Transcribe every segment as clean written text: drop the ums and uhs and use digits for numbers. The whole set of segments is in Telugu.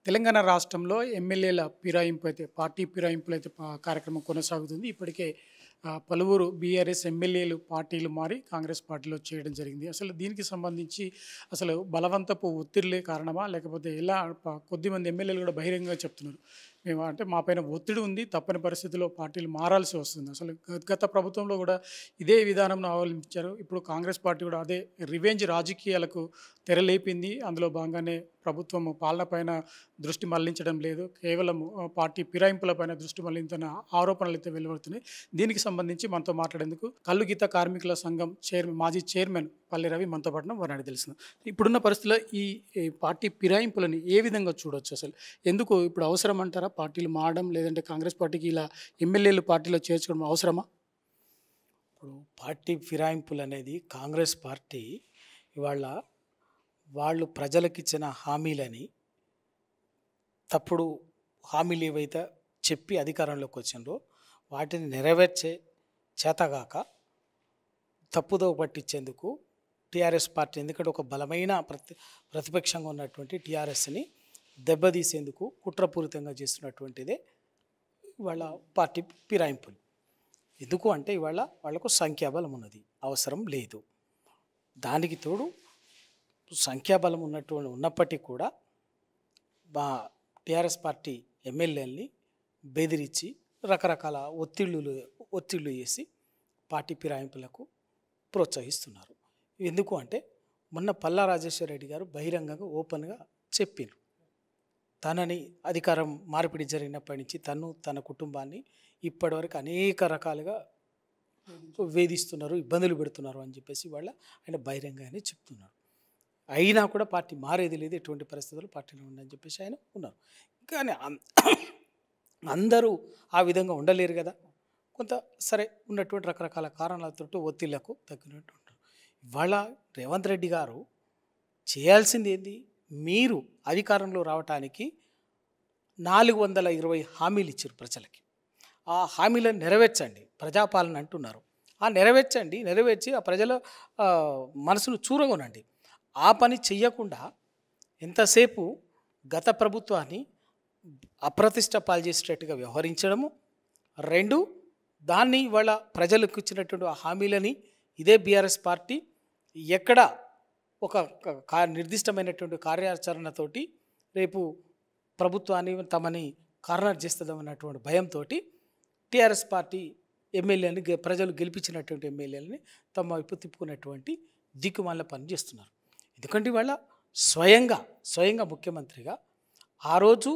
తెలంగాణ రాష్ట్రంలో ఎమ్మెల్యేల ఫిరాయింపు అయితే పార్టీ ఫిరాయింపులు అయితే కార్యక్రమం కొనసాగుతుంది. ఇప్పటికే పలువురు బీఆర్ఎస్ ఎమ్మెల్యేలు పార్టీలు మారి కాంగ్రెస్ పార్టీలో చేయడం జరిగింది. అసలు దీనికి సంబంధించి అసలు బలవంతపు ఒత్తిడిలే కారణమా? లేకపోతే ఎలా కొద్దిమంది ఎమ్మెల్యేలు కూడా బహిరంగంగా చెప్తున్నారు. మేము అంటే మా పైన ఒత్తిడి ఉంది. తప్పని పరిస్థితిలో పార్టీలు మారాల్సి వస్తుంది. అసలు గత ప్రభుత్వంలో కూడా ఇదే విధానంను అవలంబించారు. ఇప్పుడు కాంగ్రెస్ పార్టీ కూడా అదే రివెంజ్ రాజకీయాలకు తెరలేపింది. అందులో భాగంగానే ప్రభుత్వం పాలన పైన దృష్టి మళ్లించడం లేదు. కేవలం పార్టీ ఫిరాయింపులపైన దృష్టి మళ్లించిన ఆరోపణలు అయితే వెలువడుతున్నాయి. దీనికి సంబంధించి మనతో మాట్లాడేందుకు కల్లు గీత కార్మికుల సంఘం మాజీ చైర్మన్ పల్లె రవి మనతో పాటు వారిని తెలుస్తుంది. ఇప్పుడున్న పరిస్థితుల్లో ఈ పార్టీ ఫిరాయింపులని ఏ విధంగా చూడొచ్చు? అసలు ఎందుకు ఇప్పుడు అవసరం అంటారా పార్టీలు మారడం? లేదంటే కాంగ్రెస్ పార్టీకి ఇలా ఎమ్మెల్యేలు పార్టీలో చేర్చుకోవడం అవసరమా? ఇప్పుడు పార్టీ ఫిరాయింపులు అనేది కాంగ్రెస్ పార్టీ ఇవాళ వాళ్ళు ప్రజలకిచ్చిన హామీలని తప్పుడు హామీలు ఏవైతే చెప్పి అధికారంలోకి వచ్చిండ్రో వాటిని నెరవేర్చే చేతగాక తప్పుదోవ పట్టించేందుకు టీఆర్ఎస్ పార్టీ, ఎందుకంటే ఒక బలమైన ప్రతిపక్షంగా ఉన్నటువంటి టీఆర్ఎస్ని దెబ్బతీసేందుకు కుట్రపూరితంగా చేస్తున్నటువంటిదే ఇవాళ పార్టీ ఫిరాయింపులు. ఎందుకు అంటే ఇవాళ వాళ్లకు సంఖ్యాబలం ఉన్నది, అవసరం లేదు. దానికి తోడు సంఖ్యాబలం ఉన్నప్పటికీ కూడా మా టీఆర్ఎస్ పార్టీ ఎమ్మెల్యేలని బెదిరించి రకరకాల ఒత్తిళ్లు చేసి పార్టీ ఫిరాయింపులకు ప్రోత్సహిస్తున్నారు. ఎందుకు అంటే మొన్న పల్లా రాజేశ్వర రెడ్డి గారు బహిరంగంగా ఓపెన్గా చెప్పారు, తనని అధికారం మార్పిడి జరిగినప్పటి నుంచి తన కుటుంబాన్ని ఇప్పటివరకు అనేక రకాలుగా వేధిస్తున్నారు, ఇబ్బందులు పెడుతున్నారు అని చెప్పేసి ఆయన బహిరంగానే చెప్తున్నారు. అయినా కూడా పార్టీ మారేది లేదు, ఎటువంటి పరిస్థితుల్లో పార్టీలో ఉండని చెప్పేసి ఆయన ఉన్నారు. కానీ అందరూ ఆ విధంగా ఉండలేరు కదా. కొంత సరే ఉన్నటువంటి రకరకాల కారణాలతో ఒత్తిళ్లకు తగ్గినట్టు ఉంటారు. ఇవాళ రేవంత్ రెడ్డి గారు చేయాల్సింది ఏంది? మీరు అధికారంలో రావటానికి 420 హామీలు ఇచ్చారు ప్రజలకి. ఆ హామీలను నెరవేర్చండి, ప్రజాపాలన అంటున్నారు. నెరవేర్చి ఆ ప్రజల మనసును చూరగొనండి. ఆ పని చెయ్యకుండా ఎంతసేపు గత ప్రభుత్వాన్ని అప్రతిష్ట పాల్చేసేటట్టుగా వ్యవహరించడము, రెండు దాన్ని ఇవాళ ప్రజలకు ఇచ్చినటువంటి ఆ హామీలని ఇదే బీఆర్ఎస్ పార్టీ ఎక్కడ ఒక నిర్దిష్టమైనటువంటి కార్యాచరణతోటి రేపు ప్రభుత్వాన్ని తమని కార్నర్ చేస్తుందన్నటువంటి భయంతో టీఆర్ఎస్ పార్టీ ఎమ్మెల్యేని ప్రజలు గెలిపించినటువంటి ఎమ్మెల్యేలని తమ వైపు తిప్పుకున్నటువంటి దిక్కుమాల పని చేస్తున్నారు. ఎందుకంటే ఇవాళ స్వయంగా ముఖ్యమంత్రిగా ఆ రోజు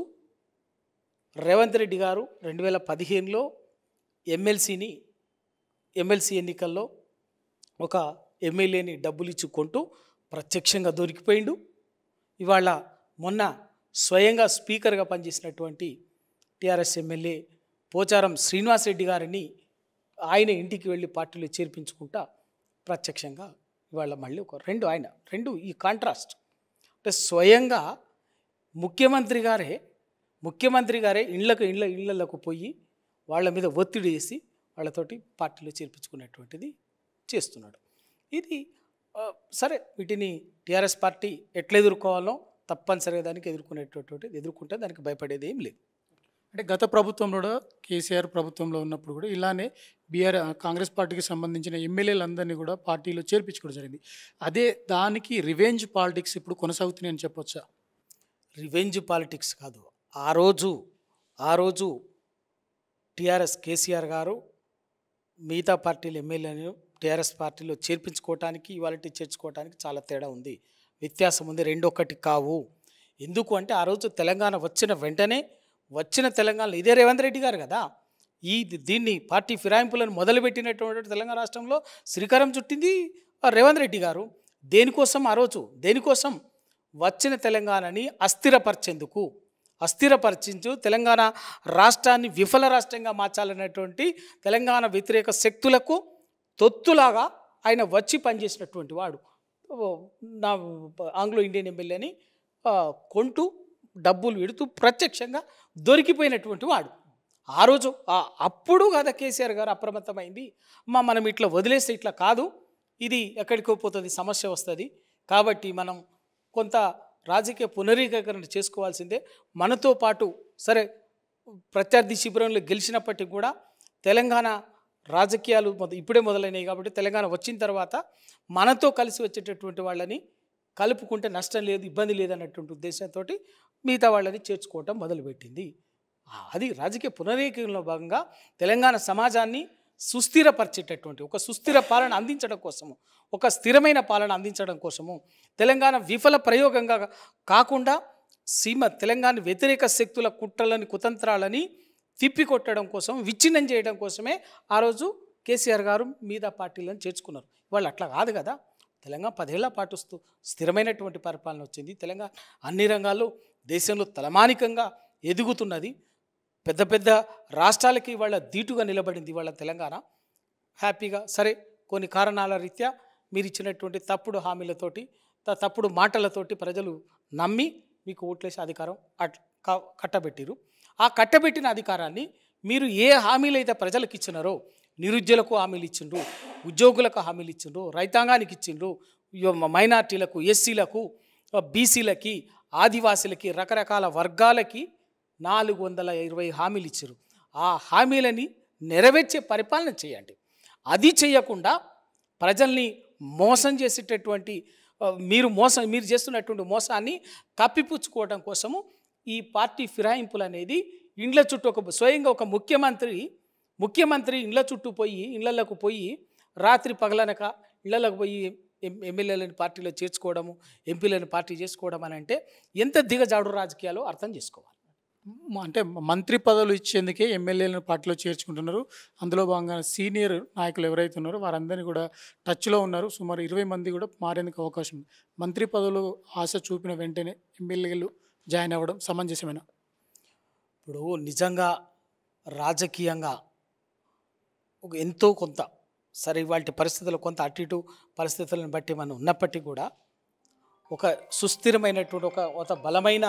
రేవంత్ రెడ్డి గారు 2015లో ఎమ్మెల్సీ ఎన్నికల్లో ఒక ఎమ్మెల్యేని డబ్బులు ఇచ్చి కొంటూ ప్రత్యక్షంగా దొరికిపోయిండు. ఇవాళ మొన్న స్వయంగా స్పీకర్గా పనిచేసినటువంటి టీఆర్ఎస్ ఎమ్మెల్యే పోచారం శ్రీనివాసరెడ్డి గారిని ఆయన ఇంటికి వెళ్ళి పార్టీలో చేర్పించుకుంటా ప్రత్యక్షంగా ఇవాళ మళ్ళీ రెండు ఈ కాంట్రాస్ట్ అంటే స్వయంగా ముఖ్యమంత్రి గారే ఇళ్లకు పోయి వాళ్ళ మీద ఒత్తిడి చేసి వాళ్ళతోటి పార్టీలో చేర్పించుకునేటువంటిది చేస్తున్నాడు. ఇది సరే, వీటిని టీఆర్ఎస్ పార్టీ ఎట్లా ఎదుర్కోవాలో తప్పనిసరిగా దానికి ఎదుర్కొంటే దానికి భయపడేది ఏం లేదు. అంటే గత ప్రభుత్వంలో కూడా కేసీఆర్ ప్రభుత్వంలో ఉన్నప్పుడు కూడా ఇలానే కాంగ్రెస్ పార్టీకి సంబంధించిన ఎమ్మెల్యేలందరినీ కూడా పార్టీలో చేర్పించుకోవడం జరిగింది. అదే దానికి రివెంజ్ పాలిటిక్స్ ఇప్పుడు కొనసాగుతున్నాయని చెప్పొచ్చా? రివెంజ్ పాలిటిక్స్ కాదు. ఆ రోజు టీఆర్ఎస్ కేసీఆర్ గారు మిగతా పార్టీల ఎమ్మెల్యేలను టీఆర్ఎస్ పార్టీలో చేర్పించుకోవటానికి చేర్చుకోవటానికి చాలా తేడా ఉంది, వ్యత్యాసం ఉంది. రెండొక్కటి కావు. ఎందుకు అంటే ఆ రోజు తెలంగాణ వచ్చిన తెలంగాణలో ఇదే రేవంత్ రెడ్డి గారు కదా దీన్ని పార్టీ ఫిరాయింపులను మొదలుపెట్టినటువంటి తెలంగాణ రాష్ట్రంలో శ్రీకారం చుట్టింది రేవంత్ రెడ్డి గారు. దేనికోసం వచ్చిన తెలంగాణని అస్థిరపరిచించు తెలంగాణ రాష్ట్రాన్ని విఫల రాష్ట్రంగా మార్చాలనేటువంటి తెలంగాణ వ్యతిరేక శక్తులకు తొత్తులాగా ఆయన వచ్చి పనిచేసినటువంటి వాడు. నా ఆంగ్లో ఇండియన్ ఎమ్మెల్యేని కొంటూ డబ్బులు పెడుతూ ప్రత్యక్షంగా దొరికిపోయినటువంటి వాడు. ఆ రోజు అప్పుడు కదా కేసీఆర్ గారు అప్రమత్తమైంది, మనం ఇట్లా వదిలేస్తే ఇట్లా కాదు, ఇది ఎక్కడికో పోతుంది, సమస్య వస్తుంది, కాబట్టి మనం కొంత రాజకీయ పునరీకరణ చేసుకోవాల్సిందే. మనతో పాటు సరే ప్రత్యర్థి శిబిరంలో గెలిచినప్పటికీ కూడా తెలంగాణ రాజకీయాలు ఇప్పుడే మొదలైనవి కాబట్టి తెలంగాణ వచ్చిన తర్వాత మనతో కలిసి వచ్చేటటువంటి వాళ్ళని కలుపుకుంటే నష్టం లేదు, ఇబ్బంది లేదన్నటువంటి ఉద్దేశంతో మిగతా వాళ్ళని చేర్చుకోవటం మొదలుపెట్టింది. అది రాజకీయ పునరీకరణలో భాగంగా తెలంగాణ సమాజాన్ని సుస్థిరపరిచేటటువంటి ఒక సుస్థిర పాలన అందించడం కోసము, ఒక స్థిరమైన పాలన అందించడం కోసము, తెలంగాణ విఫల ప్రయోగంగా కాకుండా తెలంగాణ వ్యతిరేక శక్తుల కుట్రలని కుతంత్రాలని తిప్పికొట్టడం కోసం, విచ్ఛిన్నం చేయడం కోసమే ఆ రోజు కేసీఆర్ గారు మిగతా పార్టీలను చేర్చుకున్నారు. వాళ్ళు అట్లా కాదు కదా. తెలంగాణ 10 ఏళ్ల పాటు స్థిరమైనటువంటి పరిపాలన వచ్చింది. తెలంగాణ అన్ని రంగాల్లో దేశంలో తలమానికంగా ఎదుగుతున్నది. పెద్ద పెద్ద రాష్ట్రాలకి వాళ్ళ ధీటుగా నిలబడింది వాళ్ళ తెలంగాణ. హ్యాపీగా సరే కొన్ని కారణాల రీత్యా మీరు ఇచ్చినటువంటి తప్పుడు హామీలతోటి తప్పుడు మాటలతోటి ప్రజలు నమ్మి మీకు ఓట్లేసి అధికారం కట్టబెట్టిరు. ఆ కట్టబెట్టిన అధికారాన్ని మీరు ఏ హామీలు అయితే ప్రజలకు ఇచ్చినారో, నిరుద్యోగులకు హామీలు ఇచ్చిండ్రు, ఉద్యోగులకు హామీలు ఇచ్చిండ్రు, రైతాంగానికి ఇచ్చిండ్రు, మైనార్టీలకు, ఎస్సీలకు, బీసీలకి, ఆదివాసీలకి, రకరకాల వర్గాలకి 420 హామీలు ఇచ్చారు. ఆ హామీలని నెరవేర్చే పరిపాలన చేయండి. అది చేయకుండా ప్రజల్ని మోసం చేసేటటువంటి మీరు చేస్తున్నటువంటి మోసాన్ని కప్పిపుచ్చుకోవడం కోసము ఈ పార్టీ ఫిరాయింపులు అనేది ఇండ్ల చుట్టూ స్వయంగా ఒక ముఖ్యమంత్రి ఇండ్ల చుట్టూ పోయి ఇళ్లలోకి పోయి రాత్రి పగలనక ఇళ్లలోకి పోయి ఎమ్మెల్యేలని పార్టీలో చేర్చుకోవడము, ఎంపీలను పార్టీ చేసుకోవడం అని అంటే ఎంత దిగజాడు రాజకీయాలు అర్థం చేసుకోవాలి. అంటే మంత్రి పదవులు ఇచ్చేందుకే ఎమ్మెల్యేలను పార్టీలో చేర్చుకుంటున్నారు. అందులో భాగంగా సీనియర్ నాయకులు ఎవరైతే ఉన్నారో వారందరినీ కూడా టచ్లో ఉన్నారు. సుమారు 20 మంది కూడా మారేందుకు అవకాశం ఉంది. మంత్రి పదవులు ఆశ చూపిన వెంటనే ఎమ్మెల్యేలు జాయిన్ అవ్వడం సమంజసమేనా? ఇప్పుడు నిజంగా రాజకీయంగా ఎంతో కొంత సరే వాటి పరిస్థితులు కొంత అటు ఇటు పరిస్థితులను బట్టి మనం ఉన్నప్పటికీ కూడా ఒక సుస్థిరమైనటువంటి ఒక బలమైన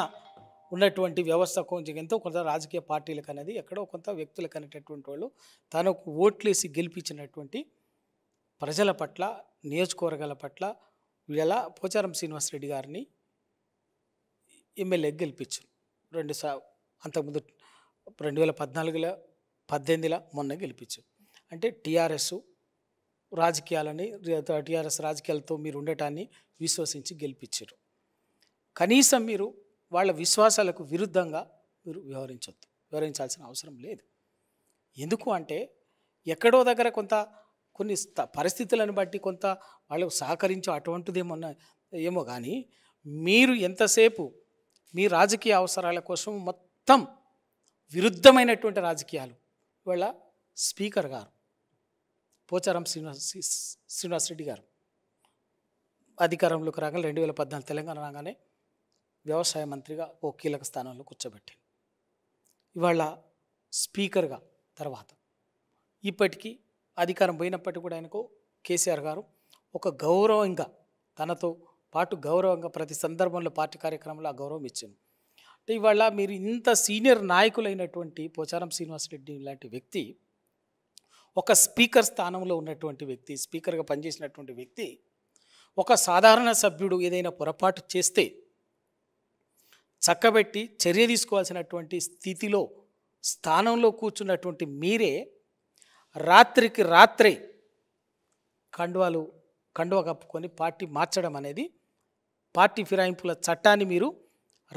ఉన్నటువంటి వ్యవస్థ కొంచెం ఎంతో కొంత రాజకీయ పార్టీలకు అనేది ఎక్కడో కొంత వ్యక్తులకు అనేటటువంటి వాళ్ళు తనకు ఓట్లేసి గెలిపించినటువంటి ప్రజల పట్ల, నియోజకవర్గాల పట్ల వీళ్ళ పోచారం శ్రీనివాసరెడ్డి గారిని ఎమ్మెల్యేకి గెలిపించారు. అంతకుముందు 2014లో 18లో మొన్న గెలిపించారు. అంటే టీఆర్ఎస్ రాజకీయాలతో మీరు ఉండటాన్ని విశ్వసించి గెలిపించారు. కనీసం మీరు వాళ్ళ విశ్వాసాలకు విరుద్ధంగా మీరు వ్యవహరించాల్సిన అవసరం లేదు. ఎందుకు అంటే ఎక్కడో దగ్గర కొన్ని పరిస్థితులను బట్టి కొంత వాళ్ళకు సహకరించో అటువంటిది ఏమో కానీ మీరు ఎంతసేపు మీ రాజకీయ అవసరాల కోసం మొత్తం విరుద్ధమైనటువంటి రాజకీయాలు. వాళ్ళ స్పీకర్ గారు పోచారం శ్రీనివాసరెడ్డి గారు అధికారంలోకి రాగానే 2014 తెలంగాణ రాగానే వ్యవసాయ మంత్రిగా ఓ కీలక స్థానంలో కూర్చోబెట్టింది. ఇవాళ స్పీకర్గా తర్వాత ఇప్పటికీ అధికారం పోయినప్పటికీ కూడా ఆయనకు కేసీఆర్ గారు ఒక గౌరవంగా తనతో పాటు గౌరవంగా ప్రతి సందర్భంలో పార్టీ కార్యక్రమంలో ఆ గౌరవం ఇచ్చింది. అంటే ఇవాళ మీరు ఇంత సీనియర్ నాయకులైనటువంటి పోచారం శ్రీనివాసరెడ్డి లాంటి వ్యక్తి, ఒక స్పీకర్ స్థానంలో ఉన్నటువంటి వ్యక్తి, స్పీకర్గా పనిచేసినటువంటి వ్యక్తి, ఒక సాధారణ సభ్యుడు ఏదైనా పొరపాటు చేస్తే చక్కబెట్టి చర్య తీసుకోవాల్సినటువంటి స్థానంలో కూర్చున్నటువంటి మీరే రాత్రికి రాత్రే కండువ కప్పుకొని పార్టీ మార్చడం అనేది పార్టీ ఫిరాయింపుల చట్టాన్ని మీరు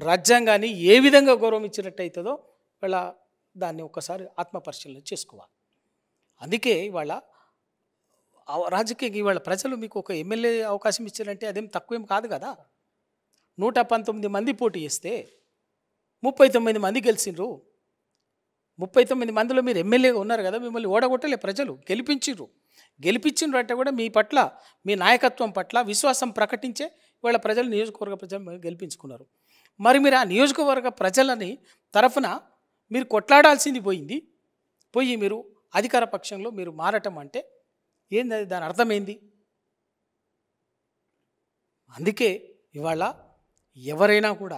రాజ్యాంగాన్ని ఏ విధంగా గౌరవం ఇచ్చినట్టయితుందో వాళ్ళ దాన్ని ఒకసారి ఆత్మపరిశీలన చేసుకోవాలి. అందుకే ఇవాళ రాజకీయ ఇవాళ ప్రజలు మీకు ఒక ఎమ్మెల్యే అవకాశం ఇచ్చారంటే అదేం తక్కువేం కాదు కదా. 119 మంది పోటీ చేస్తే 39 మంది గెలిచిండ్రు. 39 మందిలో మీరు ఎమ్మెల్యేగా ఉన్నారు కదా, మిమ్మల్ని ఓడగొట్టలే ప్రజలు, గెలిపించిండ్రు అంటే కూడా మీ పట్ల, మీ నాయకత్వం పట్ల విశ్వాసం ప్రకటించే ఇవాళ ప్రజలు నియోజకవర్గ ప్రజలు గెలిపించుకున్నారు. మరి మీరు ఆ నియోజకవర్గ ప్రజలని తరఫున మీరు కొట్లాడాల్సింది పోయి మీరు అధికార పక్షంలో మీరు మారటం అంటే ఏంది, దాని అర్థమైంది? అందుకే ఇవాళ ఎవరైనా కూడా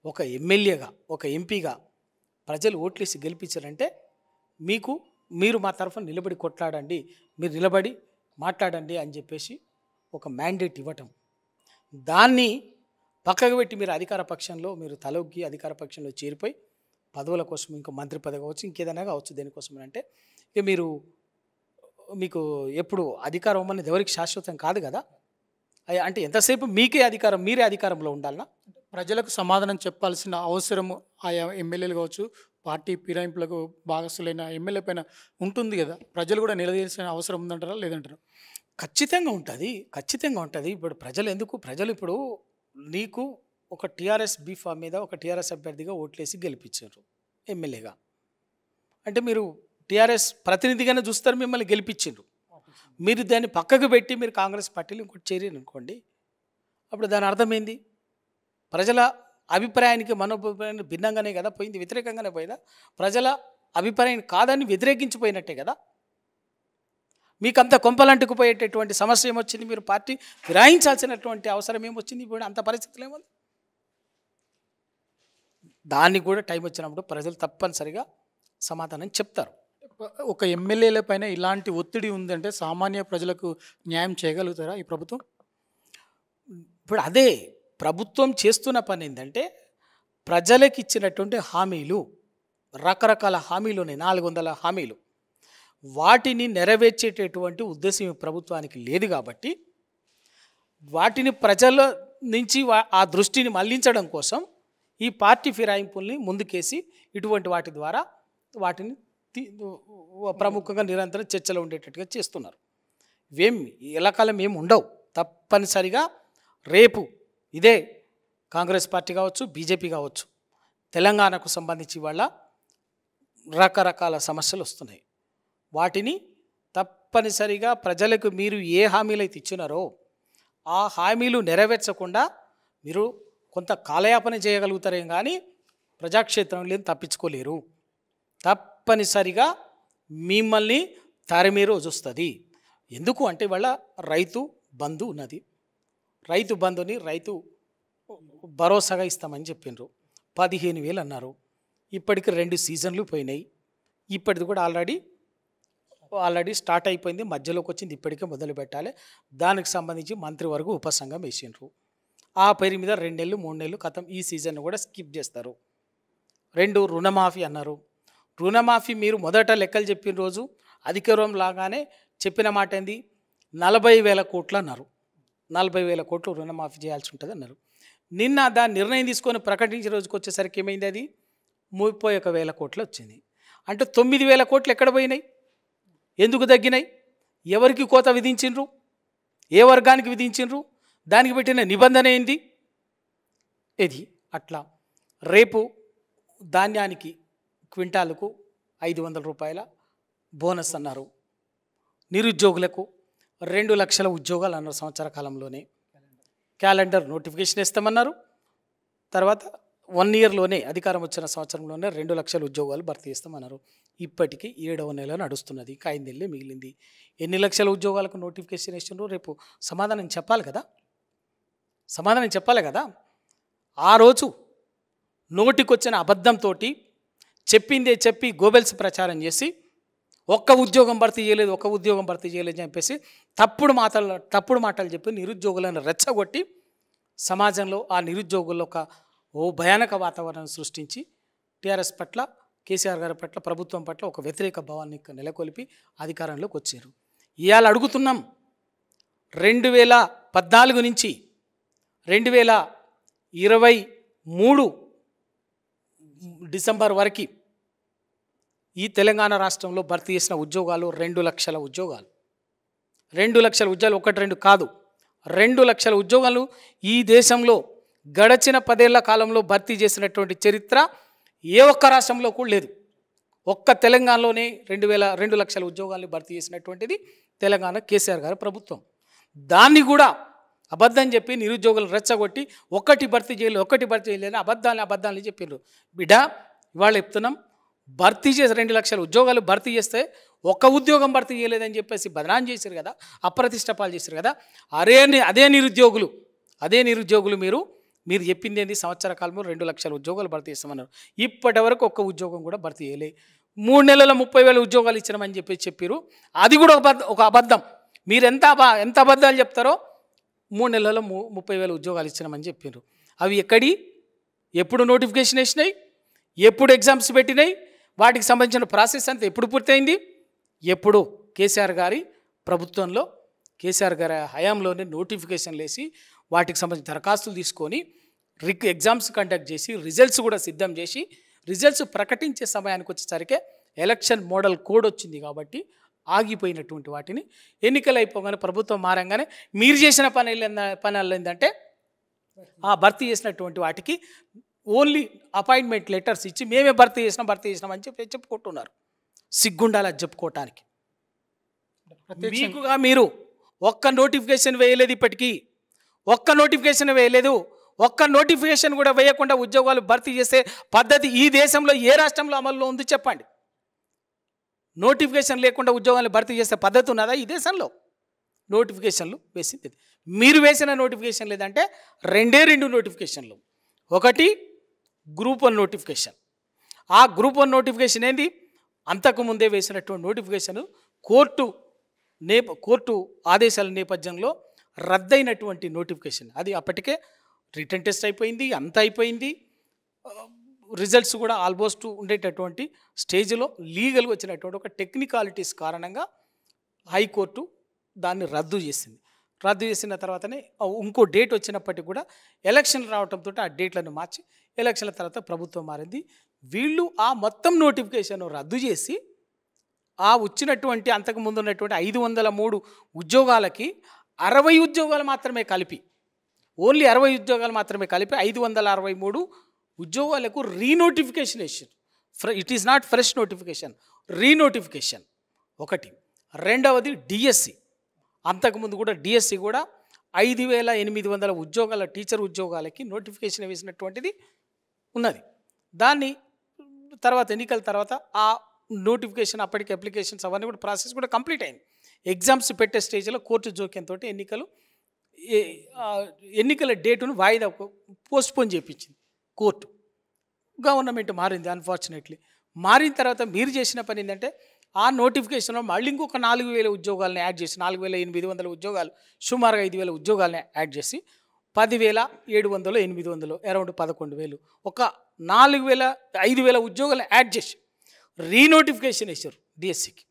ఒక ఎమ్మెల్యేగా, ఒక ఎంపీగా ప్రజలు ఓట్లేసి గెలిపించారంటే మీరు మా తరఫున నిలబడి కొట్లాడండి, మీరు నిలబడి మాట్లాడండి అని చెప్పేసి ఒక మ్యాండేట్ ఇవ్వటం. దాన్ని పక్కకు పెట్టి మీరు అధికార పక్షంలో మీరు తలొగ్గి అధికార పక్షంలో చేరిపోయి పదవుల కోసం ఇంకా మంత్రి పదవి కావచ్చు ఇంకేదైనా కావచ్చు దేనికోసం అంటే ఇక మీకు ఎప్పుడు అధికారం అనేది ఎవరికి శాశ్వతం కాదు కదా. అంటే ఎంతసేపు మీకే అధికారం మీరే అధికారంలో ఉండాలన్నా ప్రజలకు సమాధానం చెప్పాల్సిన అవసరం ఆయా ఎమ్మెల్యేలు కావచ్చు పార్టీ ఫిరాయింపులకు భాగస్తులైన ఎమ్మెల్యే పైన ఉంటుంది కదా. ప్రజలు కూడా నిలదీయాల్సిన అవసరం ఉందంటారా లేదంటారా? ఖచ్చితంగా ఉంటుంది. ఇప్పుడు ప్రజలు ఇప్పుడు నీకు ఒక టీఆర్ఎస్ బీఫామ్ మీద ఒక టీఆర్ఎస్ అభ్యర్థిగా ఓట్లేసి గెలిపించారు ఎమ్మెల్యేగా. అంటే మీరు టీఆర్ఎస్ ప్రతినిధిగానే చూస్తారు, మిమ్మల్ని గెలిపించారు. మీరు దాన్ని పక్కకు పెట్టి మీరు కాంగ్రెస్ పార్టీలో ఇంకోటి చేరారు అనుకోండి, అప్పుడు దాని అర్థమైంది ప్రజల అభిప్రాయానికి మనోభిప్రాయానికి భిన్నంగానే కదా పోయింది, వ్యతిరేకంగానే పోయిందా? ప్రజల అభిప్రాయం కాదని వ్యతిరేకించిపోయినట్టే కదా. మీకు అంత కొంపలంటుకుపోయేటటువంటి సమస్య ఏమొచ్చింది? మీరు పార్టీ ఫిరాయించాల్సినటువంటి అవసరం ఏమొచ్చింది? ఇప్పుడు అంత పరిస్థితులు ఏముంది? దానికి కూడా టైం వచ్చినప్పుడు ప్రజలు తప్పనిసరిగా సమాధానం చెప్తారు. ఒక ఎమ్మెల్యేల పైన ఇలాంటి ఒత్తిడి ఉందంటే సామాన్య ప్రజలకు న్యాయం చేయగలుగుతారా ఈ ప్రభుత్వం? ఇప్పుడు అదే ప్రభుత్వం చేస్తున్న పని ఏంటంటే ప్రజలకు ఇచ్చినటువంటి హామీలు, రకరకాల హామీలు ఉన్నాయి, 400 హామీలు. వాటిని నెరవేర్చేటటువంటి ఉద్దేశం ఈ ప్రభుత్వానికి లేదు కాబట్టి వాటిని ప్రజల నుంచి ఆ దృష్టిని మళ్లించడం కోసం ఈ పార్టీ ఫిరాయింపుల్ని ముందుకేసి ఇటువంటి వాటి ద్వారా వాటిని ప్రముఖంగా నిరంతరం చర్చలో ఉండేటట్టుగా చేస్తున్నారు. ఎల్లకాలం ఏమి ఉండవు. తప్పనిసరిగా రేపు ఇదే కాంగ్రెస్ పార్టీ కావచ్చు, బీజేపీ కావచ్చు, తెలంగాణకు సంబంధించి వాళ్ళ రకరకాల సమస్యలు వస్తున్నాయి. వాటిని తప్పనిసరిగా ప్రజలకు మీరు ఏ హామీలు అయితే ఇచ్చినారో ఆ హామీలు నెరవేర్చకుండా మీరు కొంత కాలయాపన చేయగలుగుతారేం కానీ ప్రజాక్షేత్రంలో తప్పించుకోలేరు. తప్పనిసరిగా మిమ్మల్ని తరిమే రోజు వస్తుంది. ఎందుకు అంటే వాళ్ళ రైతు బంధు ఉన్నది. రైతు బంధుని రైతు భరోసాగా ఇస్తామని చెప్పిండ్రు. 15,000 అన్నారు. ఇప్పటికి 2 సీజన్లు పోయినాయి. ఇప్పటిది కూడా ఆల్రెడీ స్టార్ట్ అయిపోయింది, మధ్యలోకి వచ్చింది, ఇప్పటికే మొదలు పెట్టాలి. దానికి సంబంధించి మంత్రివర్గ ఉపసంఘం వేసిండ్రు. ఆ పేరు మీద 2 నెలలు 3 నెలలు కథం ఈ సీజన్ కూడా స్కిప్ చేస్తారు. 2 రుణమాఫీ అన్నారు. రుణమాఫీ మీరు మొదట లెక్కలు చెప్పిన రోజు అధికారం లాగానే చెప్పిన మాట ఏంది? 40,000 కోట్లు అన్నారు. 40,000 కోట్లు రుణమాఫీ చేయాల్సి ఉంటుంది అన్నారు. నిన్న దాని నిర్ణయం తీసుకొని ప్రకటించిన రోజుకి వచ్చేసరికి ఏమైంది? అది 31,000 కోట్లు వచ్చింది. అంటే 9,000 కోట్లు ఎక్కడ పోయినాయి? ఎందుకు తగ్గినాయి? ఎవరికి కోత విధించిండ్రు? ఏ వర్గానికి విధించిండ్రు? దానికి పెట్టిన నిబంధన ఏంది? ఇది అట్లా రేపు ధాన్యానికి క్వింటాలకు 500 రూపాయల బోనస్ అన్నారు. నిరుద్యోగులకు 2 లక్షల ఉద్యోగాలు అన్నారు. సంవత్సర కాలంలోనే క్యాలెండర్ నోటిఫికేషన్ ఇస్తామన్నారు. తర్వాత 1 ఇయర్లోనే అధికారం వచ్చిన సంవత్సరంలోనే 2 లక్షల ఉద్యోగాలు భర్తీ చేస్తామన్నారు. ఇప్పటికీ 7వ నెల నడుస్తున్నది. 5 నెలలే మిగిలింది. ఎన్ని లక్షల ఉద్యోగాలకు నోటిఫికేషన్ ఇచ్చినారో రేపు సమాధానం చెప్పాలి కదా. ఆ రోజు నోటికొచ్చిన అబద్ధంతో చెప్పిందే చెప్పి గోబెల్స్ ప్రచారం చేసి ఒక్క ఉద్యోగం భర్తీ చేయలేదు అని చెప్పేసి తప్పుడు మాటలు చెప్పి నిరుద్యోగులను రెచ్చగొట్టి సమాజంలో ఆ నిరుద్యోగుల్లో ఓ భయానక వాతావరణం సృష్టించి టీఆర్ఎస్ పట్ల, కేసీఆర్ గారి పట్ల, ప్రభుత్వం పట్ల ఒక వ్యతిరేక భావాన్ని నెలకొల్పి అధికారంలోకి వచ్చారు. ఇవాళ అడుగుతున్నాం, 2014 నుంచి 2023 డిసెంబర్ వరకు ఈ తెలంగాణ రాష్ట్రంలో భర్తీ చేసిన ఉద్యోగాలు 2 లక్షల ఉద్యోగాలు. 2 లక్షల ఉద్యోగాలు, 1-2 కాదు, 2 లక్షల ఉద్యోగాలు ఈ దేశంలో గడచిన 10 ఏళ్ల కాలంలో భర్తీ చేసినటువంటి చరిత్ర ఏ ఒక్క రాష్ట్రంలో కూడా లేదు. ఒక్క తెలంగాణలోనే 2 లక్షల ఉద్యోగాలను భర్తీ చేసినటువంటిది తెలంగాణ కేసీఆర్ గారి ప్రభుత్వం. దాన్ని కూడా అబద్ధం చెప్పి నిరుద్యోగులను రెచ్చగొట్టి ఒకటి భర్తీ చేయలేని అబద్ధాలని చెప్పారు. బిడ్డ ఇవాళ చెప్తున్నాం, భర్తీ చేసి 2 లక్షల ఉద్యోగాలు భర్తీ చేస్తే ఒక్క ఉద్యోగం భర్తీ చేయలేదని చెప్పేసి బదనాం చేశారు కదా, అప్రతిష్టపాలు చేశారు కదా. అదే నిరుద్యోగులు మీరు చెప్పింది ఏంది? సంవత్సర కాలంలో 2 లక్షల ఉద్యోగాలు భర్తీ చేస్తామన్నారు. ఇప్పటి వరకు ఒక్క ఉద్యోగం కూడా భర్తీ చేయలే. 3 నెలల 30,000 ఉద్యోగాలు ఇచ్చినామని చెప్పారు. అది కూడా ఒక అబద్ధం. మీరు ఎంత అబద్ధాలు చెప్తారో 3 నెలల్లో 30,000 ఉద్యోగాలు ఇచ్చినామని చెప్పారు. అవి ఎప్పుడు నోటిఫికేషన్ వేసినాయి, ఎప్పుడు ఎగ్జామ్స్ పెట్టినాయి, వాటికి సంబంధించిన ప్రాసెస్ అంతా ఎప్పుడు పూర్తయింది? ఎప్పుడు కేసీఆర్ గారి ప్రభుత్వంలో, కేసీఆర్ గారి హయాంలోనే నోటిఫికేషన్లు వేసి వాటికి సంబంధించిన దరఖాస్తులు తీసుకొని ఎగ్జామ్స్ కండక్ట్ చేసి రిజల్ట్స్ కూడా సిద్ధం చేసి రిజల్ట్స్ ప్రకటించే సమయానికి వచ్చేసరికి ఎలక్షన్ మోడల్ కోడ్ వచ్చింది కాబట్టి ఆగిపోయినటువంటి వాటిని ఎన్నికలు అయిపోగానే ప్రభుత్వం మారంగానే మీరు చేసిన పనులు ఏంటంటే ఆ భర్తీ చేసినటువంటి వాటికి ఓన్లీ అపాయింట్మెంట్ లెటర్స్ ఇచ్చి మేమే భర్తీ చేసినాం అని చెప్పుకుంటున్నారు. సిగ్గుండాలి అది చెప్పుకోవటానికి. మీకుగా మీరు ఒక్క నోటిఫికేషన్ వేయలేదు, ఇప్పటికీ ఒక్క నోటిఫికేషన్ వేయలేదు. ఒక్క నోటిఫికేషన్ కూడా వేయకుండా ఉద్యోగాలు భర్తీ చేసే పద్ధతి ఈ దేశంలో ఏ రాష్ట్రంలో అమల్లో ఉంది చెప్పండి? నోటిఫికేషన్ లేకుండా ఉద్యోగాలు భర్తీ చేసే పద్ధతి ఉన్నదా ఈ దేశంలో? నోటిఫికేషన్లు వేసింది మీరు వేసిన నోటిఫికేషన్ లేదంటే రెండు నోటిఫికేషన్లు. ఒకటి గ్రూప్ 1 నోటిఫికేషన్. ఆ గ్రూప్ 1 నోటిఫికేషన్ ఏంది? అంతకుముందే వేసినటువంటి నోటిఫికేషన్ కోర్టు ఆదేశాల నేపథ్యంలో రద్దయినటువంటి నోటిఫికేషన్. అది అప్పటికే రిటర్న్ టెస్ట్ అయిపోయింది, అంత అయిపోయింది, రిజల్ట్స్ కూడా ఆల్మోస్ట్ ఉండేటటువంటి స్టేజ్లో లీగల్గా వచ్చినటువంటి ఒక టెక్నికాలిటీస్ కారణంగా హైకోర్టు దాన్ని రద్దు చేసింది. రద్దు చేసిన తర్వాతనే ఇంకో డేట్ వచ్చినప్పటికీ కూడా ఎలక్షన్లు రావడంతో ఆ డేట్లను మార్చి ఎలక్షన్ల తర్వాత ప్రభుత్వం మారింది. వీళ్ళు ఆ మొత్తం నోటిఫికేషన్ రద్దు చేసి ఆ వచ్చినటువంటి అంతకుముందు ఉన్నటువంటి 503 ఉద్యోగాలకి 60 ఉద్యోగాలు మాత్రమే కలిపి, ఓన్లీ 60 ఉద్యోగాలు మాత్రమే కలిపి 563 ఉద్యోగాలకు రీనోటిఫికేషన్ వేసారు. It is not fresh notification, renotification ఒకటి. రెండవది డిఎస్సి. అంతకుముందు కూడా డిఎస్సి కూడా 5800 ఉద్యోగాల టీచర్ ఉద్యోగాలకి నోటిఫికేషన్ వేసినటువంటిది ఉన్నది. దాన్ని తర్వాత ఎన్నికల తర్వాత ఆ నోటిఫికేషన్ అప్పటికి అప్లికేషన్స్ అవన్నీ కూడా ప్రాసెస్ కూడా కంప్లీట్ అయింది. ఎగ్జామ్స్ పెట్టే స్టేజ్లో కోర్టు జోక్యంతో ఎన్నికల డేటును వాయిదా పోస్ట్పోన్ చేయించింది కోర్టు. గవర్నమెంట్ మారింది అన్ఫార్చునేట్లీ. మారిన తర్వాత మీరు చేసిన పని ఏంటంటే ఆ నోటిఫికేషన్లో మళ్ళీ ఇంకొక 4000 ఉద్యోగాలను యాడ్ చేసి 4800 ఉద్యోగాలు, సుమారుగా 5000 ఉద్యోగాలను యాడ్ చేసి 10,700 800 అరౌండ్ 11,000 ఒక 5000 ఉద్యోగాలు యాడ్ చేసి రీనోటిఫికేషన్ వేశారు డిఎస్సికి.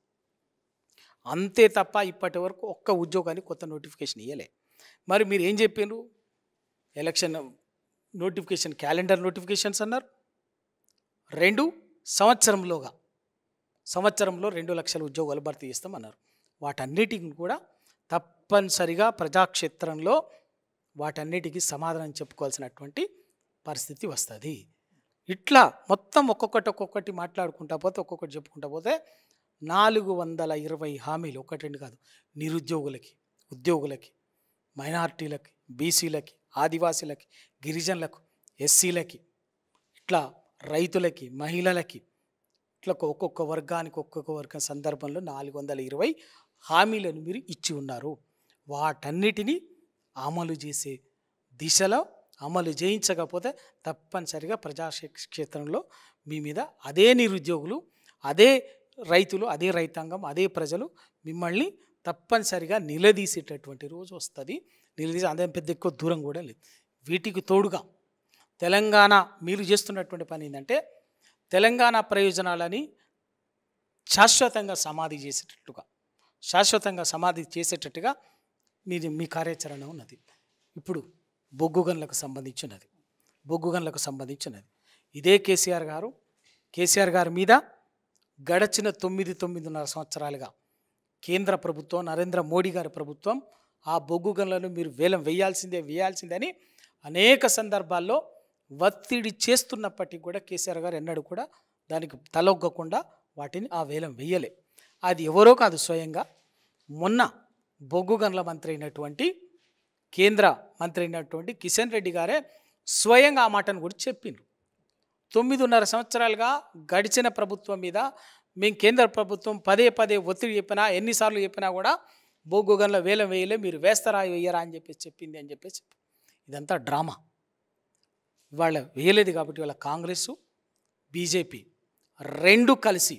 అంతే తప్ప ఇప్పటి వరకు ఒక్క ఉద్యోగానికి కొత్త నోటిఫికేషన్ ఇవ్వలే. మరి మీరు ఏం చెప్పారు? ఎలక్షన్ నోటిఫికేషన్ క్యాలెండర్ నోటిఫికేషన్స్ అన్నారు. 2 సంవత్సరంలో 2 లక్షల ఉద్యోగాలు భర్తీ చేస్తామన్నారు. వాటన్నిటిని కూడా తప్పనిసరిగా ప్రజాక్షేత్రంలో వాటన్నిటికీ సమాధానం చెప్పుకోవాల్సినటువంటి పరిస్థితి వస్తుంది. ఇట్లా మొత్తం ఒక్కొక్కటి మాట్లాడుకుంటా పోతే ఒక్కొక్కటి చెప్పుకుంటా పోతే 420 హామీలు, ఒకటి రెండు కాదు, నిరుద్యోగులకి, ఉద్యోగులకి, మైనారిటీలకి, బీసీలకి, ఆదివాసీలకి, గిరిజనులకు, ఎస్సీలకి, ఇట్లా రైతులకి, మహిళలకి, ఇట్లా ఒక్కొక్క వర్గం సందర్భంలో 420 హామీలను మీరు ఇచ్చి ఉన్నారు. వాటన్నిటినీ అమలు చేసే దిశలో అమలు చేయించకపోతే తప్పనిసరిగా ప్రజాక్షేత్రంలో మీ మీద అదే నిరుద్యోగులు, అదే రైతులు, అదే రైతాంగం, అదే ప్రజలు మిమ్మల్ని తప్పనిసరిగా నిలదీసేటటువంటి రోజు వస్తుంది. అదే పెద్ద ఎక్కువ దూరం కూడా లేదు. వీటికి తోడుగా తెలంగాణ మీరు చేస్తున్నటువంటి పని ఏంటంటే తెలంగాణ ప్రయోజనాలని శాశ్వతంగా సమాధి చేసేటట్టుగా మీ కార్యాచరణ ఉన్నది. ఇప్పుడు బొగ్గు గనులకు సంబంధించినది ఇదే కేసీఆర్ గారి మీద గడచిన 9.5 సంవత్సరాలుగా కేంద్ర ప్రభుత్వం, నరేంద్ర మోడీ గారి ప్రభుత్వం ఆ బొగ్గు గనులను మీరు వేలం వేయాల్సిందని అనేక సందర్భాల్లో ఒత్తిడి చేస్తున్నప్పటికీ కూడా కేసీఆర్ గారు ఎన్నడూ కూడా దానికి తలొగ్గకుండా వాటిని ఆ వేలం వేయలే. అది ఎవరో కాదు, స్వయంగా మొన్న బొగ్గు గనుల కేంద్ర మంత్రి అయినటువంటి కిషన్ రెడ్డి గారే స్వయంగా ఆ మాటను కూడా చెప్పిండ్రు. 9.5 సంవత్సరాలుగా గడిచిన ప్రభుత్వం మీద మేము కేంద్ర ప్రభుత్వం పదే ఒత్తిడి చెప్పినా, ఎన్నిసార్లు చెప్పినా కూడా బొగ్గు గనుల వేలం వేయలే, మీరు వేస్తారా వేయరా అని చెప్పేసి ఇదంతా డ్రామా. ఇవాళ వేయలేదు కాబట్టి ఇవాళ కాంగ్రెస్, బీజేపీ 2 కలిసి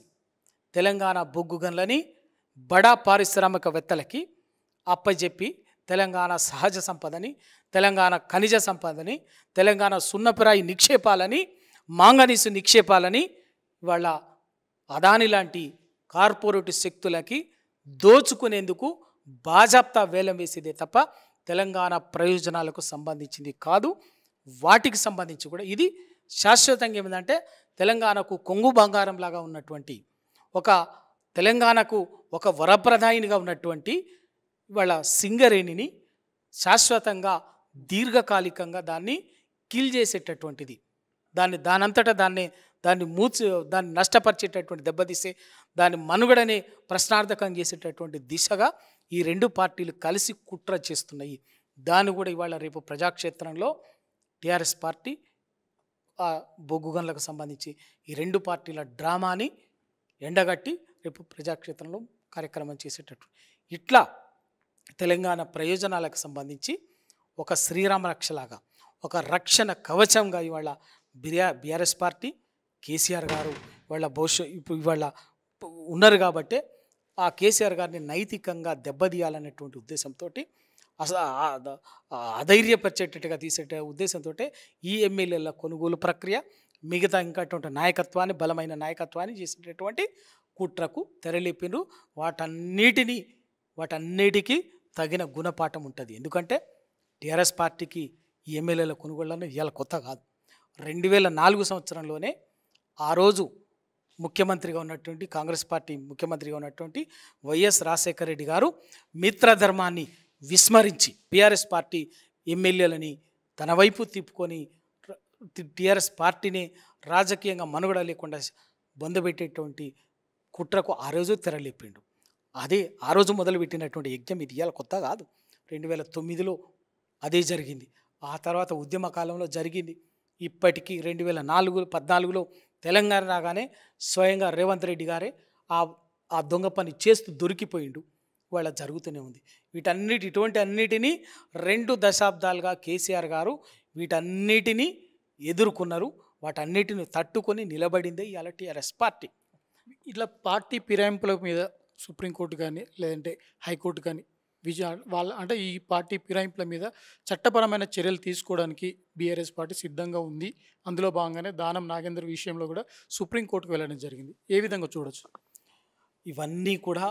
తెలంగాణ బొగ్గు గనులని బడా పారిశ్రామికవేత్తలకి అప్పచెప్పి తెలంగాణ సహజ సంపదని, తెలంగాణ ఖనిజ సంపదని, తెలంగాణ సున్నపురాయి నిక్షేపాలని, మాంగనీసు నిక్షేపాలని ఇవాళ అదాని లాంటి కార్పొరేట్ శక్తులకి దోచుకునేందుకు బాజాప్తా వేలం వేసేదే తప్ప తెలంగాణ ప్రయోజనాలకు సంబంధించింది కాదు. వాటికి సంబంధించి కూడా ఇది శాశ్వతంగా ఏమిటంటే తెలంగాణకు కొంగు బంగారం లాగా ఉన్నటువంటి ఒక తెలంగాణకు ఒక వరప్రదాయినిగా ఉన్నటువంటి ఇవాళ సింగరేణిని శాశ్వతంగా దీర్ఘకాలికంగా దాన్ని కిల్ చేసేటటువంటిది, దానంతటా దాన్ని నష్టపరిచేటటువంటి దెబ్బతీసే దాని మనుగడనే ప్రశ్నార్థకం చేసేటటువంటి దిశగా ఈ రెండు పార్టీలు కలిసి కుట్ర చేస్తున్నాయి. దాన్ని కూడా ఇవాళ రేపు ప్రజాక్షేత్రంలో టీఆర్ఎస్ పార్టీ బొగ్గు గనులకు సంబంధించి ఈ రెండు పార్టీల డ్రామాని ఎండగట్టి రేపు ప్రజాక్షేత్రంలో కార్యక్రమం చేసేటట్టు ఇట్లా తెలంగాణ ప్రయోజనాలకు సంబంధించి ఒక శ్రీరామ రక్షలాగా, ఒక రక్షణ కవచంగా ఇవాళ బీఆర్ఎస్ పార్టీ కేసీఆర్ గారు ఇప్పుడు ఇవాళ ఉన్నారు కాబట్టి ఆ కేసీఆర్ గారిని నైతికంగా దెబ్బతీయాలనేటువంటి ఉద్దేశంతో అధైర్యపరిచేటట్టుగా తీసే ఉద్దేశంతో ఈ ఎమ్మెల్యేల కొనుగోలు ప్రక్రియ మిగతా ఇంకటువంటి నాయకత్వాన్ని, బలమైన నాయకత్వాన్ని చేసేటటువంటి కుట్రకు తెరలేపిను. వాటన్నిటికీ తగిన గుణపాఠం ఉంటుంది. ఎందుకంటే టీఆర్ఎస్ పార్టీకి ఈ ఎమ్మెల్యేల కొనుగోళ్లను ఇవాళ కొత్త కాదు. 2004 సంవత్సరంలోనే ఆ రోజు ముఖ్యమంత్రిగా ఉన్నటువంటి కాంగ్రెస్ పార్టీ ముఖ్యమంత్రిగా ఉన్నటువంటి వైఎస్ రాజశేఖర రెడ్డి గారు మిత్రధర్మాన్ని విస్మరించి బీఆర్ఎస్ పార్టీ ఎమ్మెల్యేలని తన వైపు తిప్పుకొని టీఆర్ఎస్ పార్టీని రాజకీయంగా మనుగడ లేకుండా బొందబెట్టేటువంటి కుట్రకు ఆ రోజు తెరలేపిండు. ఆ రోజు మొదలుపెట్టినటువంటి యజ్ఞం ఇది ఇవాళ కొత్త కాదు. 2009లో అదే జరిగింది. ఆ తర్వాత ఉద్యమ కాలంలో జరిగింది. ఇప్పటికీ 2014లో తెలంగాణ రాగానే స్వయంగా రేవంత్ రెడ్డి గారే ఆ దొంగ పని చేస్తూ దొరికిపోయిండు. ఇవాళ జరుగుతూనే ఉంది. ఇటువంటి అన్నిటినీ 2 దశాబ్దాలుగా కేసీఆర్ గారు వీటన్నిటినీ ఎదుర్కొన్నారు. వాటన్నిటిని తట్టుకొని నిలబడిందే ఇవాళ టీఆర్ఎస్ పార్టీ. ఇట్లా పార్టీ ఫిరాయింపుల మీద సుప్రీంకోర్టు కానీ లేదంటే హైకోర్టు కానీ అంటే ఈ పార్టీ ఫిరాయింపుల మీద చట్టపరమైన చర్యలు తీసుకోవడానికి బీఆర్ఎస్ పార్టీ సిద్ధంగా ఉంది. అందులో భాగంగానే దానం నాగేందర్ విషయంలో కూడా సుప్రీంకోర్టుకు వెళ్ళడం జరిగింది. ఏ విధంగా చూడొచ్చు? ఇవన్నీ కూడా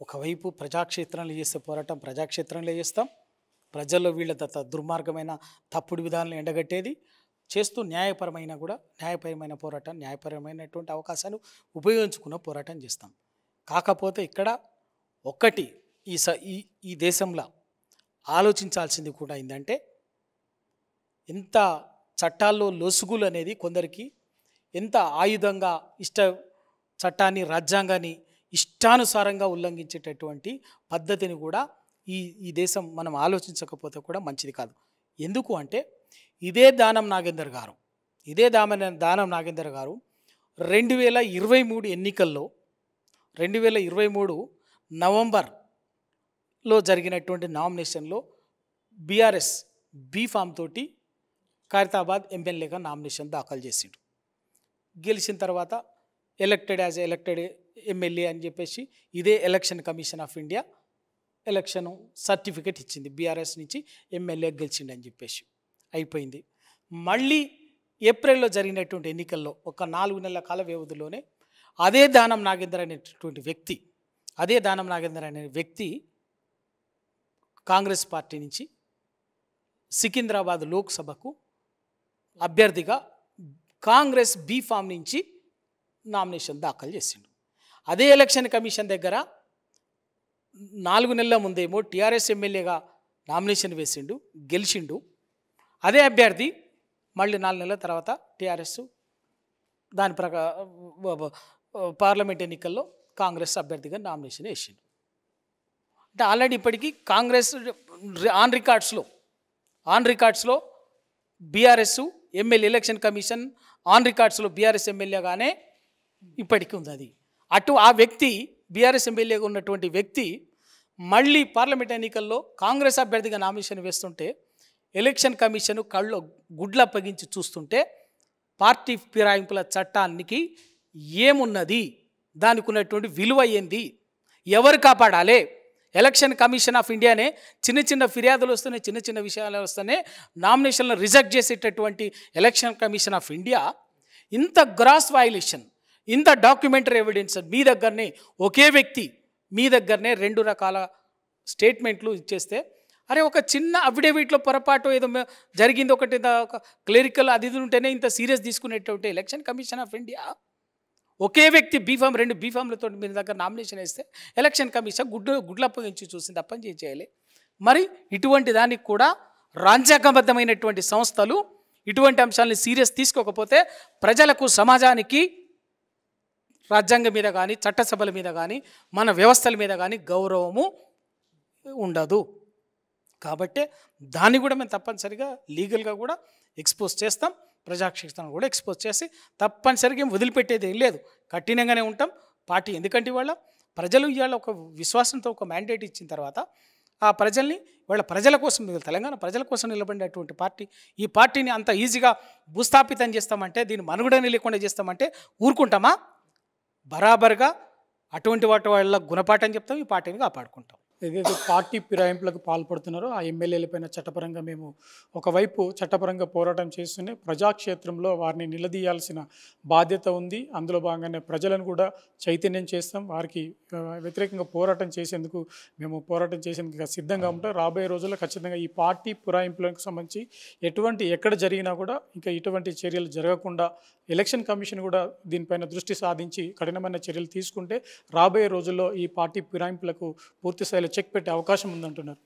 ఒకవైపు ప్రజాక్షేత్రంలో చేసే పోరాటం ప్రజాక్షేత్రంలో చేస్తాం, ప్రజల్లో వీళ్ళ దుర్మార్గమైన తప్పుడు విధానాలను ఎండగట్టేది చేస్తూ న్యాయపరమైన పోరాటం, న్యాయపరమైనటువంటి అవకాశాలు ఉపయోగించుకున్న పోరాటం చేస్తాం. కాకపోతే ఇక్కడ ఒక్కటి ఈ దేశంలో ఆలోచించాల్సింది కూడా ఏంటంటే ఎంత చట్టాల్లో లొసుగులు అనేది కొందరికి ఎంత ఆయుధంగా చట్టాన్ని రాజ్యాంగాన్ని ఇష్టానుసారంగా ఉల్లంఘించేటటువంటి పద్ధతిని కూడా ఈ దేశం మనం ఆలోచించకపోతే కూడా మంచిది కాదు. ఎందుకు అంటే ఇదే దానం నాగేందర్ గారు 2023 ఎన్నికల్లో 2023 నవంబర్లో జరిగినటువంటి నామినేషన్లో బీఆర్ఎస్ బీఫామ్ తోటి ఖైరతాబాద్ ఎమ్మెల్యేగా నామినేషన్ దాఖలు చేసిండు. గెలిచిన తర్వాత ఎలక్టెడ్ ఎమ్మెల్యే అని చెప్పేసి ఇదే election commission of India election certificate ఇచ్చింది. బీఆర్ఎస్ నుంచి ఎమ్మెల్యే గెలిచిండు అని చెప్పేసి అయిపోయింది. మళ్ళీ ఏప్రిల్లో జరిగినటువంటి ఎన్నికల్లో ఒక 4 నెలల కాల వ్యవధిలోనే అదే దానం నాగేందర్ అనే వ్యక్తి కాంగ్రెస్ పార్టీ నుంచి సికింద్రాబాద్ లోక్సభకు అభ్యర్థిగా కాంగ్రెస్ బీఫామ్ నుంచి నామినేషన్ దాఖలు చేసిండు. అదే ఎలక్షన్ కమిషన్ దగ్గర 4 నెలల ముందేమో టీఆర్ఎస్ ఎమ్మెల్యేగా నామినేషన్ వేసిండు, గెలిచిండు. అదే అభ్యర్థి మళ్ళీ 4 నెలల తర్వాత టీఆర్ఎస్ దాని పార్లమెంట్ ఎన్నికల్లో కాంగ్రెస్ అభ్యర్థిగా నామినేషన్ వేసిండు. అంటే ఆల్రెడీ ఇప్పటికీ కాంగ్రెస్ ఆన్ రికార్డ్స్లో BRS MLA election commission on రికార్డ్స్లో బీఆర్ఎస్ ఎమ్మెల్యేగానే ఇప్పటికీ ఉంది. అది ఆ వ్యక్తి బీఆర్ఎస్ ఎమ్మెల్యేగా ఉన్నటువంటి వ్యక్తి మళ్ళీ పార్లమెంట్ ఎన్నికల్లో కాంగ్రెస్ అభ్యర్థిగా నామినేషన్ వేస్తుంటే ఎలక్షన్ కమిషన్ కళ్ళు గుడ్ల అప్పగించి చూస్తుంటే పార్టీ ఫిరాయింపుల చట్టానికి ఏమున్నది, దానికి ఉన్నటువంటి విలువ ఏంది, ఎవరు కాపాడాలి, ఎలక్షన్ కమిషన్ ఆఫ్ ఇండియానే చిన్న చిన్న ఫిర్యాదులు వస్తున్నాయి, చిన్న చిన్న విషయాలు వస్తున్నాయి, నామినేషన్లు రిజెక్ట్ చేసేటటువంటి ఎలక్షన్ కమిషన్ ఆఫ్ ఇండియా ఇంత గ్రాస్ వయలేషన్, ఇంత డాక్యుమెంటరీ ఎవిడెన్స్ మీ దగ్గరనే, ఒకే వ్యక్తి మీ దగ్గరనే 2 రకాల స్టేట్మెంట్లు ఇచ్చేస్తే, అరే ఒక చిన్న అఫిడేవిట్లో పొరపాటు ఏదో జరిగింది, ఒకటి ఒక క్లెరికల్ అది ఇది ఉంటేనే ఇంత సీరియస్ తీసుకునేటువంటి ఎలక్షన్ కమిషన్ ఆఫ్ ఇండియా ఒకే వ్యక్తి బీఫామ్ 2 బీఫామ్లతో మీ దగ్గర నామినేషన్ వేస్తే ఎలక్షన్ కమిషన్ గుడ్లప్పగించి చూసింది తప్పని చేయాలి. మరి ఇటువంటి దానికి కూడా రాజ్యాంగబద్ధమైనటువంటి సంస్థలు ఇటువంటి అంశాలని సీరియస్ తీసుకోకపోతే ప్రజలకు, సమాజానికి, రాజ్యాంగం మీద కానీ, చట్టసభల మీద కానీ, మన వ్యవస్థల మీద కానీ గౌరవము ఉండదు. కాబట్టి దాన్ని కూడా మేము తప్పనిసరిగా లీగల్గా కూడా ఎక్స్పోజ్ చేస్తాం, ప్రజాక్షేత్రాన్ని కూడా ఎక్స్పోజ్ చేసి తప్పనిసరిగా ఏం వదిలిపెట్టేది ఏం లేదు, కఠినంగానే ఉంటాం. పార్టీ ఎందుకంటే ఇవాళ ప్రజలు ఇవాళ ఒక విశ్వాసంతో ఒక మ్యాండేట్ ఇచ్చిన తర్వాత ఆ ప్రజల్ని వాళ్ళ ప్రజల కోసం, తెలంగాణ ప్రజల కోసం నిలబడినటువంటి పార్టీ, ఈ పార్టీని అంత ఈజీగా భూస్థాపితం చేస్తామంటే, దీన్ని మనుగడని లేకుండా చేస్తామంటే ఊరుకుంటామా? బరాబర్గా అటువంటి వాటి వాళ్ళ గుణపాఠం చెప్తాం, ఈ పార్టీని కాపాడుకుంటాం. ఏదైతే పార్టీ ఫిరాయింపులకు పాల్పడుతున్నారో ఆ ఎమ్మెల్యేలపైన చట్టపరంగా మేము ఒకవైపు చట్టపరంగా పోరాటం చేస్తూనే ప్రజాక్షేత్రంలో వారిని నిలదీయాల్సిన బాధ్యత ఉంది. అందులో భాగంగానే ప్రజలను కూడా చైతన్యం చేస్తాం. వారికి వ్యతిరేకంగా పోరాటం చేసేందుకు మేము పోరాటం చేసేందుకు సిద్ధంగా ఉంటాం. రాబోయే రోజుల్లో ఖచ్చితంగా ఈ పార్టీ ఫిరాయింపులకు సంబంధించి ఎక్కడ జరిగినా కూడా ఇంకా ఇటువంటి చర్యలు జరగకుండా ఎలక్షన్ కమిషన్ కూడా దీనిపైన దృష్టి సాధించి కఠినమైన చర్యలు తీసుకుంటే రాబోయే రోజుల్లో ఈ పార్టీ ఫిరాయింపులకు పూర్తి స్థాయిలో చెక్ పెట్టే అవకాశం ఉందంటున్నారు.